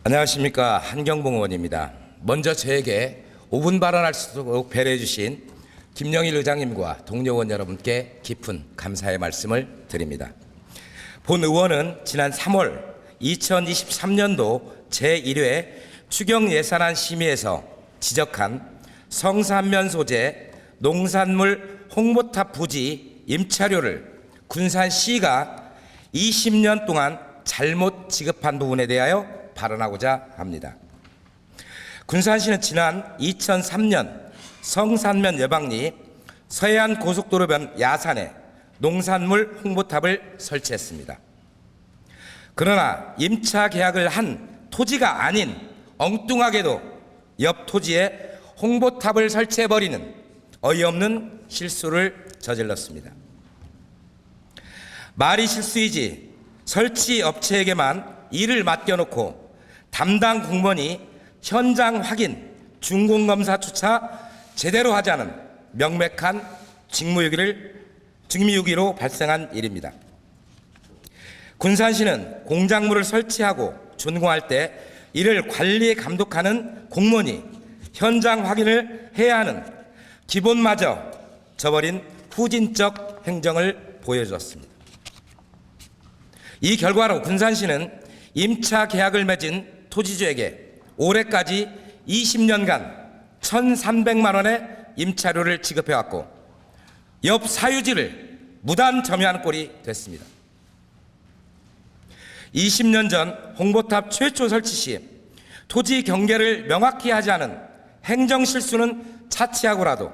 안녕하십니까, 한경봉 의원입니다. 먼저 저에게 5분 발언할 수 있도록 배려해 주신 김영일 의장님과 동료 의원 여러분께 깊은 감사의 말씀을 드립니다. 본 의원은 지난 3월 2023년도 제1회 추경예산안 심의에서 지적한 성산면 소재 농산물 홍보탑 부지 임차료를 군산시가 20년 동안 잘못 지급한 부분에 대하여 발언하고자 합니다. 군산시는 지난 2003년 성산면 여방리 서해안 고속도로변 야산에 농산물 홍보탑을 설치했습니다. 그러나 임차 계약을 한 토지가 아닌 엉뚱하게도 옆 토지에 홍보탑을 설치해버리는 어이없는 실수를 저질렀습니다. 말이 실수이지 설치 업체에게만 일을 맡겨놓고 담당 공무원이 현장 확인, 준공검사조차 제대로 하지 않은 명백한 직무유기로 발생한 일입니다. 군산시는 공작물을 설치하고 준공할 때 이를 관리 감독하는 공무원이 현장 확인을 해야 하는 기본마저 저버린 후진적 행정을 보여주었습니다. 이 결과로 군산시는 임차 계약을 맺은 토지주에게 올해까지 20년간 1,300만 원의 임차료를 지급해왔고 옆 사유지를 무단 점유하는 꼴이 됐습니다. 20년 전 홍보탑 최초 설치 시 토지 경계를 명확히 하지 않은 행정실수는 차치하고라도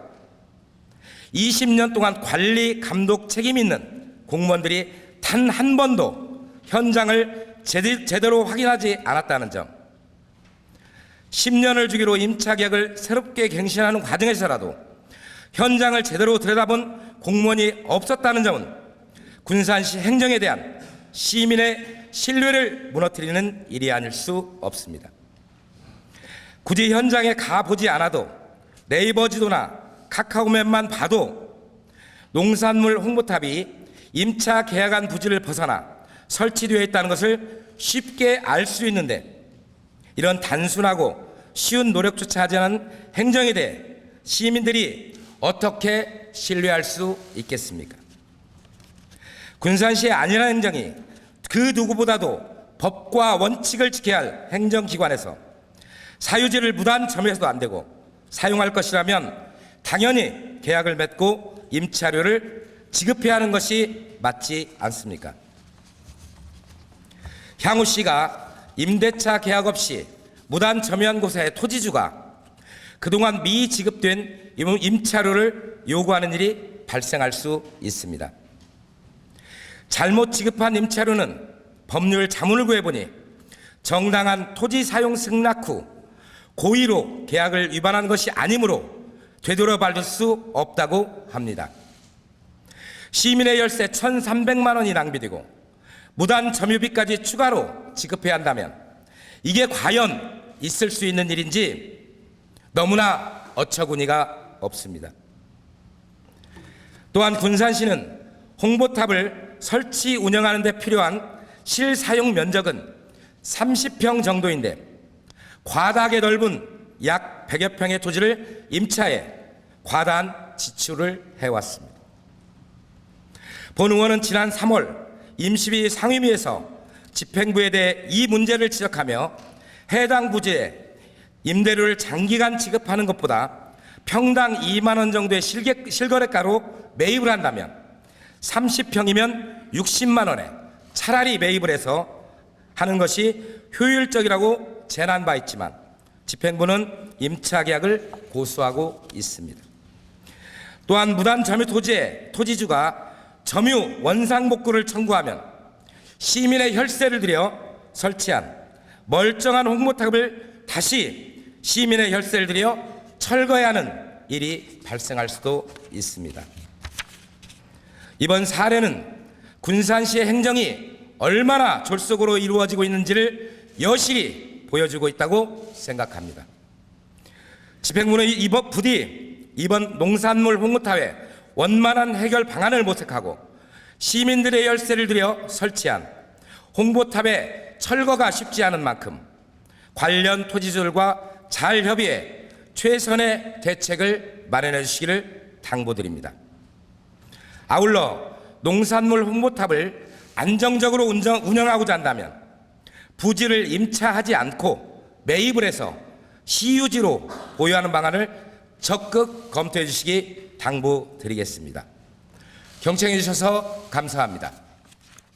20년 동안 관리 감독 책임 있는 공무원들이 단 한 번도 현장을 제대로 확인하지 않았다는 점, 10년을 주기로 임차 계약을 새롭게 갱신하는 과정에서라도 현장을 제대로 들여다본 공무원이 없었다는 점은 군산시 행정에 대한 시민의 신뢰를 무너뜨리는 일이 아닐 수 없습니다. 굳이 현장에 가보지 않아도 네이버 지도나 카카오맵만 봐도 농산물 홍보탑이 임차 계약한 부지를 벗어나 설치되어 있다는 것을 쉽게 알 수 있는데, 이런 단순하고 쉬운 노력조차 하지 않은 행정에 대해 시민들이 어떻게 신뢰할 수 있겠습니까? 군산시의 안일한 행정이 그 누구보다도 법과 원칙을 지켜야 할 행정기관에서 사유지를 무단 점유해서도 안 되고, 사용할 것이라면 당연히 계약을 맺고 임차료를 지급해야 하는 것이 맞지 않습니까? 향후 시가 임대차 계약 없이 무단 점유한 곳의 토지주가 그동안 미지급된 임차료를 요구하는 일이 발생할 수 있습니다. 잘못 지급한 임차료는 법률 자문을 구해보니 정당한 토지 사용 승낙 후 고의로 계약을 위반한 것이 아니므로 되돌아받을 수 없다고 합니다. 시민의 열세 1,300만 원이 낭비되고 무단 점유비까지 추가로 지급해야 한다면 이게 과연 있을 수 있는 일인지 너무나 어처구니가 없습니다. 또한 군산시는 홍보탑을 설치 운영하는 데 필요한 실사용 면적은 30평 정도인데 과다하게 넓은 약 100여 평의 토지를 임차해 과다한 지출을 해왔습니다. 본 의원은 지난 3월 임시비 상임위에서 집행부에 대해 이 문제를 지적하며 해당 부지에 임대료를 장기간 지급하는 것보다 평당 2만 원 정도의 실거래가로 매입을 한다면 30평이면 60만 원에 차라리 매입을 해서 하는 것이 효율적이라고 제안한 바 있지만 집행부는 임차 계약을 고수하고 있습니다. 또한 무단 점유 토지에 토지주가 점유 원상복구를 청구하면 시민의 혈세를 들여 설치한 멀쩡한 홍보탑을 다시 시민의 혈세를 들여 철거해야 하는 일이 발생할 수도 있습니다. 이번 사례는 군산시의 행정이 얼마나 졸속으로 이루어지고 있는지를 여실히 보여주고 있다고 생각합니다. 집행부는 부디 이번 농산물 홍보탑에 원만한 해결 방안을 모색하고 시민들의 열쇠를 들여 설치한 홍보탑의 철거가 쉽지 않은 만큼 관련 토지주들과 잘 협의해 최선의 대책을 마련해 주시기를 당부드립니다. 아울러 농산물 홍보탑을 안정적으로 운영하고자 한다면 부지를 임차하지 않고 매입을 해서 시유지로 보유하는 방안을 적극 검토해 주시기 당부드리겠습니다. 경청해 주셔서 감사합니다.